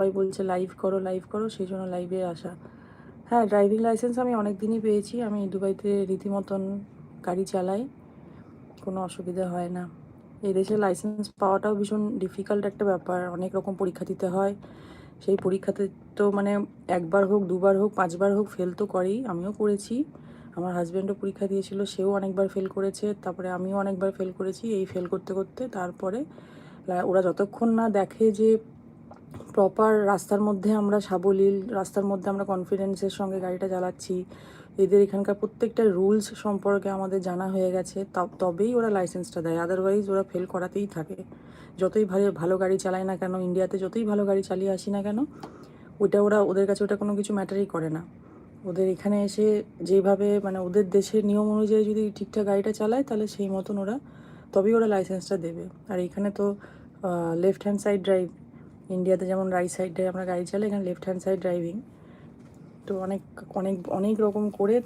সবাই বলছে লাইভ করো, সেই জন্য লাইভে আসা। হ্যাঁ, ড্রাইভিং লাইসেন্স আমি অনেক দিনই পেয়েছি। আমি দুবাইতে রীতিমতন গাড়ি চালাই, কোনো অসুবিধা হয় না। এই দেশে লাইসেন্স পাওয়াটাও ভীষণ ডিফিকাল্ট একটা ব্যাপার। অনেক রকম পরীক্ষা দিতে হয়। সেই পরীক্ষাতে তো মানে একবার হোক, দুবার হোক, ৫ বার হোক ফেল তো করেই। আমিও করেছি। আমার হাসব্যান্ডও পরীক্ষা দিয়েছিল, সেও অনেকবার ফেল করেছে। তারপরে আমিও অনেকবার ফেল করেছি। এই ফেল করতে, করতে তারপরে ওরা যতক্ষণ না দেখে যে প্রপার রাস্তার মধ্যে আমরা সাবলীল, রাস্তার মধ্যে আমরা কনফিডেন্সের সঙ্গে গাড়িটা চালাচ্ছি, এদের এখানকার প্রত্যেকটা রুলস সম্পর্কে আমাদের জানা হয়ে গেছে, তবেই ওরা লাইসেন্সটা দেয়। আদারওয়াইজ ওরা ফেল করাতেই থাকে। যতই ভালো ভালো গাড়ি চালায় না কেন, ইন্ডিয়াতে যতই ভালো গাড়ি চালিয়ে আসি না কেন, ওদের কাছে ওটা কোনো কিছু ম্যাটারই করে না। ওদের এখানে এসে যেভাবে মানে ওদের দেশের নিয়ম অনুযায়ী যদি ঠিকঠাক গাড়িটা চালায়, তাহলে সেই মতন তবেই ওরা লাইসেন্সটা দেবে। আর এখানে তো লেফট হ্যান্ড সাইড ড্রাইভ, ইন্ডিয়াতে যেমন রাইট সাইডে আমরা গাড়ি চালাই, এখানে লেফট হ্যান্ড সাইড ড্রাইভিং। তো অনেক অনেক অনেক রকম করে